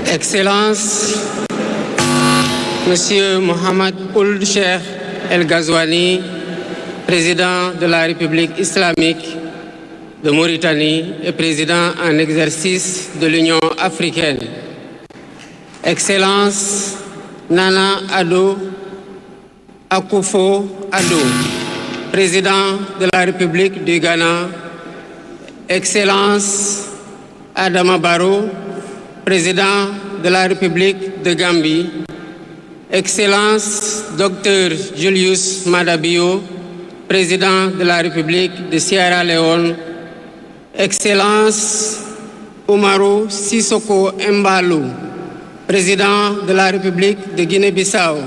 Excellences, Monsieur Mohamed Ould Cheikh El Ghazouani, président de la République islamique de Mauritanie et président en exercice de l'Union africaine. Excellence Nana Addo Akufo-Addo, président de la République du Ghana. Excellence Adama Barrow, président de la République de Gambie. Excellence Dr Julius Maada Bio, président de la République de Sierra Leone. Excellence Umaru Sissoko Embalou, président de la République de Guinée-Bissau.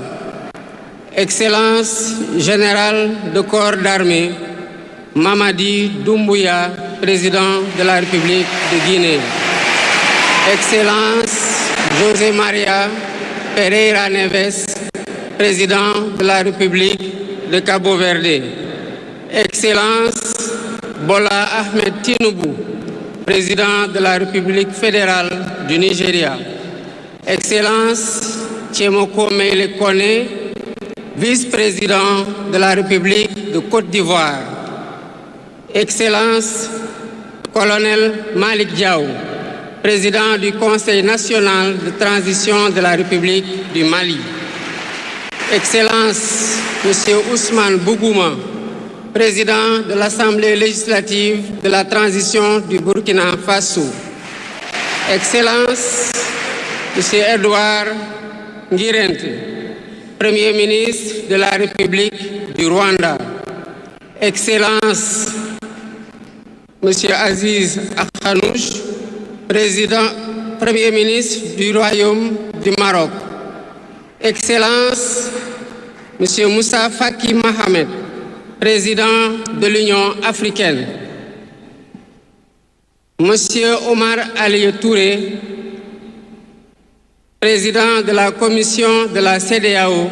Excellence Général de Corps d'Armée Mamadi Doumbouya, président de la République de Guinée. Excellence José Maria Pereira Neves, président de la République de Cabo Verde. Excellence Bola Ahmed Tinubu, président de la République fédérale du Nigeria. Excellence Tchemoko Meïle Kone, vice-président de la République de Côte d'Ivoire. Excellence Colonel Malik Diaw, président du Conseil national de transition de la République du Mali. Excellence Monsieur Ousmane Bougouma, président de l'Assemblée législative de la transition du Burkina Faso. Excellence Monsieur Edouard Ngirente, Premier ministre de la République du Rwanda. Excellence Monsieur Aziz Akhanouch, Premier ministre du Royaume du Maroc. Excellence Monsieur Moussa Faki Mohamed, président de l'Union africaine. Monsieur Omar Ali Touré, président de la commission de la CEDEAO.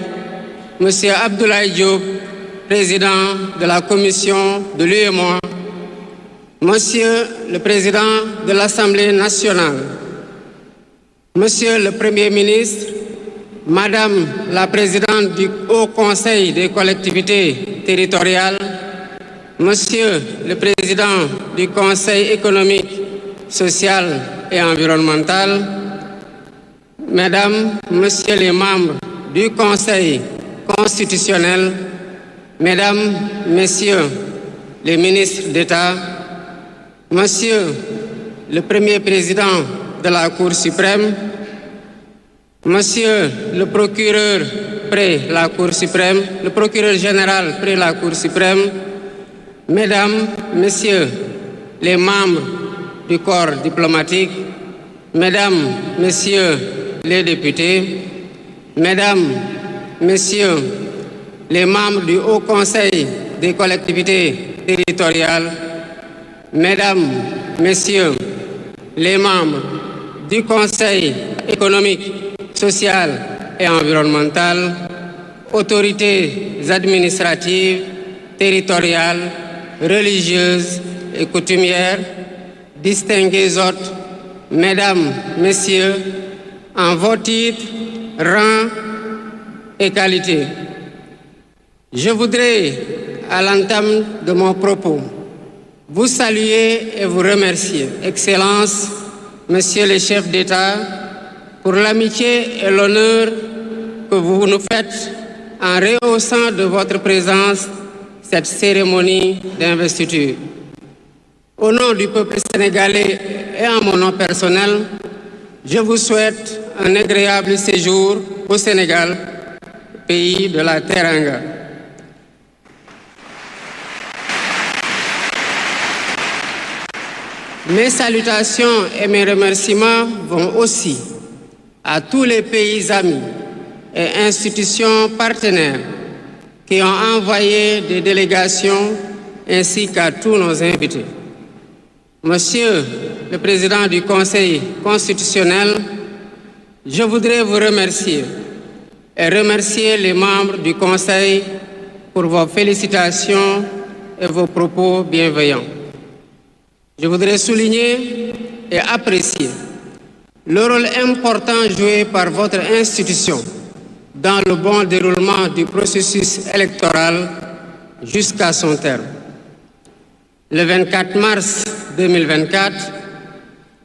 Monsieur Abdoulaye Diop, président de la commission de l'UEMOA. Monsieur le président de l'Assemblée nationale. Monsieur le Premier ministre, Madame la présidente du Haut Conseil des collectivités territoriales, Monsieur le président du Conseil économique, social et environnemental, Mesdames, Messieurs les membres du Conseil constitutionnel, Mesdames, Messieurs les ministres d'État, Monsieur le Premier président de la Cour suprême, Monsieur le procureur près la Cour suprême, le procureur général près la Cour suprême, Mesdames, Messieurs les membres du corps diplomatique, Mesdames, Messieurs les députés, Mesdames, Messieurs les membres du Haut Conseil des collectivités territoriales, Mesdames, Messieurs les membres du Conseil économique, social et environnemental, autorités administratives, territoriales, religieuses et coutumières, distingués hôtes, Mesdames, Messieurs, en vos titres, rangs et qualités. Je voudrais, à l'entame de mon propos, vous saluer et vous remercier, Excellences, Messieurs les chefs d'État, pour l'amitié et l'honneur que vous nous faites en rehaussant de votre présence cette cérémonie d'investiture. Au nom du peuple sénégalais et en mon nom personnel, je vous souhaite un agréable séjour au Sénégal, pays de la Teranga. Mes salutations et mes remerciements vont aussi à tous les pays amis et institutions partenaires qui ont envoyé des délégations ainsi qu'à tous nos invités. Monsieur le Président du Conseil constitutionnel, je voudrais vous remercier et remercier les membres du Conseil pour vos félicitations et vos propos bienveillants. Je voudrais souligner et apprécier le rôle important joué par votre institution dans le bon déroulement du processus électoral jusqu'à son terme. Le 24 mars 2024,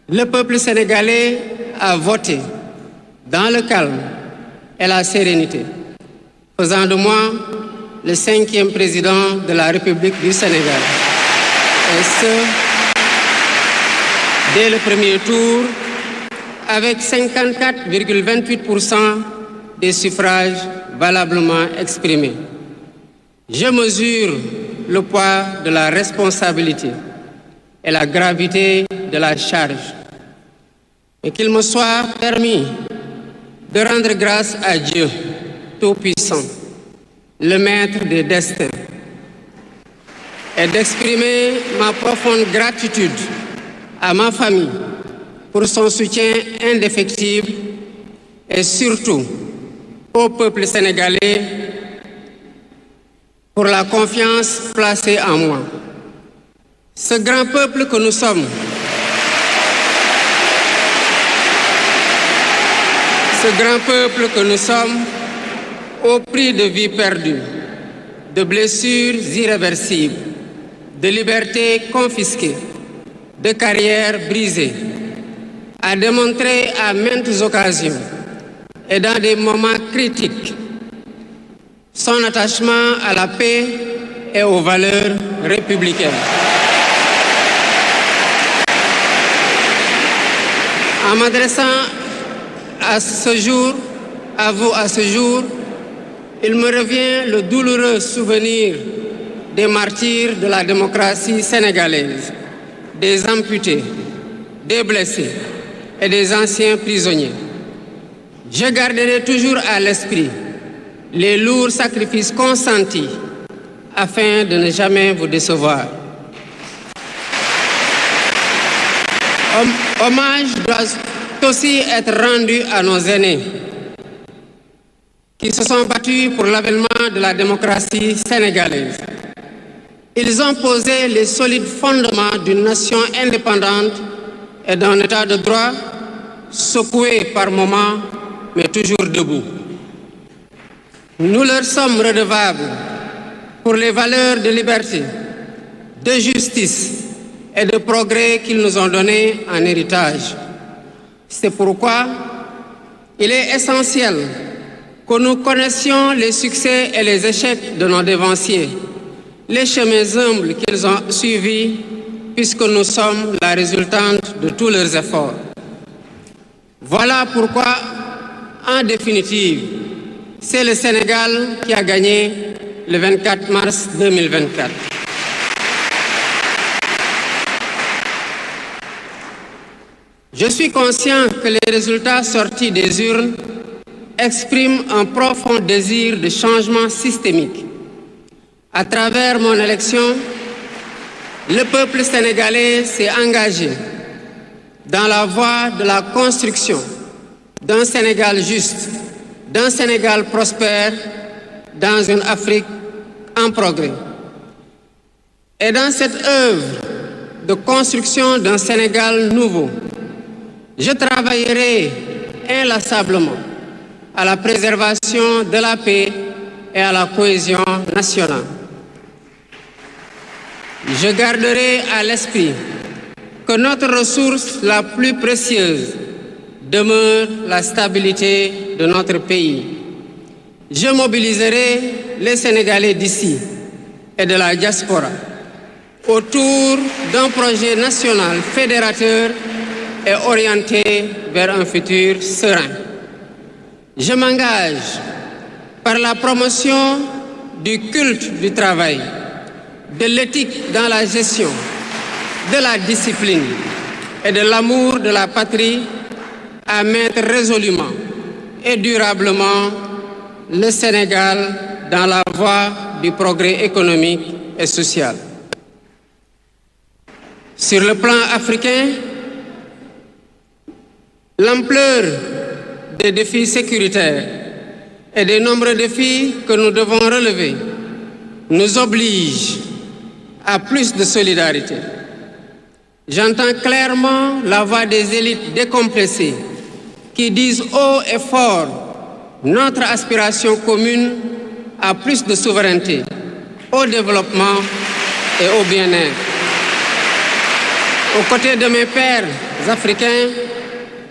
le peuple sénégalais a voté dans le calme et la sérénité, faisant de moi le 5e président de la République du Sénégal. Et ce, dès le premier tour, avec 54,28% des suffrages valablement exprimés. Je mesure le poids de la responsabilité et la gravité de la charge. Et qu'il me soit permis de rendre grâce à Dieu Tout-Puissant, le Maître des destins, et d'exprimer ma profonde gratitude à ma famille pour son soutien indéfectible et surtout au peuple sénégalais pour la confiance placée en moi. Ce grand peuple que nous sommes, au prix de vies perdues, de blessures irréversibles, de libertés confisquées, de carrières brisées, a démontré à maintes occasions et dans des moments critiques son attachement à la paix et aux valeurs républicaines. En m'adressant à ce jour, il me revient le douloureux souvenir des martyrs de la démocratie sénégalaise, des amputés, des blessés et des anciens prisonniers. Je garderai toujours à l'esprit les lourds sacrifices consentis afin de ne jamais vous décevoir. Hommage doit aussi être rendu à nos aînés qui se sont battus pour l'avènement de la démocratie sénégalaise. Ils ont posé les solides fondements d'une nation indépendante et d'un état de droit secoué par moments, mais toujours debout. Nous leur sommes redevables pour les valeurs de liberté, de justice et de progrès qu'ils nous ont données en héritage. C'est pourquoi il est essentiel que nous connaissions les succès et les échecs de nos dévanciers, les chemins humbles qu'ils ont suivis, puisque nous sommes la résultante de tous leurs efforts. Voilà pourquoi, en définitive, c'est le Sénégal qui a gagné le 24 mars 2024. Je suis conscient que les résultats sortis des urnes expriment un profond désir de changement systémique. À travers mon élection, le peuple sénégalais s'est engagé dans la voie de la construction d'un Sénégal juste, d'un Sénégal prospère, dans une Afrique en progrès. Et dans cette œuvre de construction d'un Sénégal nouveau, je travaillerai inlassablement à la préservation de la paix et à la cohésion nationale. Je garderai à l'esprit que notre ressource la plus précieuse demeure la stabilité de notre pays. Je mobiliserai les Sénégalais d'ici et de la diaspora autour d'un projet national fédérateur et orienté vers un futur serein. Je m'engage par la promotion du culte du travail, de l'éthique dans la gestion, de la discipline et de l'amour de la patrie à mettre résolument et durablement le Sénégal dans la voie du progrès économique et social. Sur le plan africain, l'ampleur des défis sécuritaires et des nombreux défis que nous devons relever nous oblige à plus de solidarité. J'entends clairement la voix des élites décompressées qui disent haut et fort notre aspiration commune à plus de souveraineté, au développement et au bien-être. Aux côtés de mes pairs africains,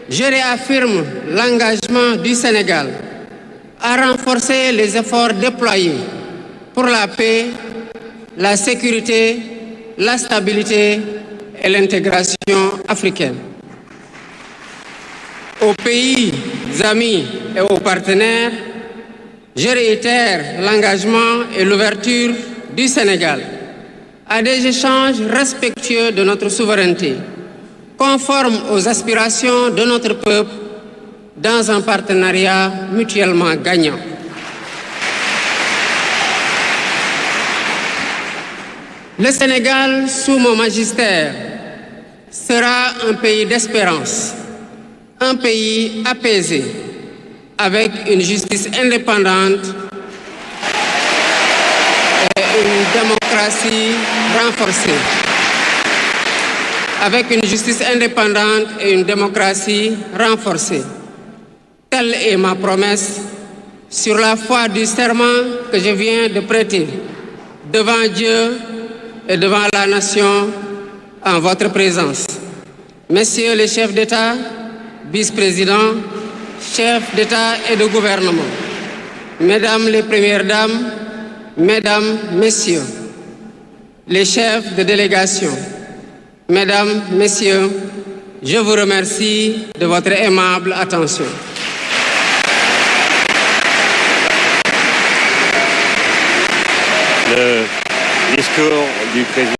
je réaffirme l'engagement du Sénégal à renforcer les efforts déployés pour la paix, la sécurité, la stabilité et l'intégration africaine. Aux pays amis et aux partenaires, je réitère l'engagement et l'ouverture du Sénégal à des échanges respectueux de notre souveraineté, conformes aux aspirations de notre peuple, dans un partenariat mutuellement gagnant. Le Sénégal, sous mon magistère, sera un pays d'espérance, un pays apaisé, avec une justice indépendante et une démocratie renforcée. Avec une justice indépendante et une démocratie renforcée. Telle est ma promesse sur la foi du serment que je viens de prêter devant Dieu et devant la nation en votre présence. Messieurs les chefs d'État, vice-présidents, chefs d'État et de gouvernement, Mesdames les Premières Dames, Mesdames, Messieurs, les chefs de délégation, Mesdames, Messieurs, je vous remercie de votre aimable attention. Le discours du président.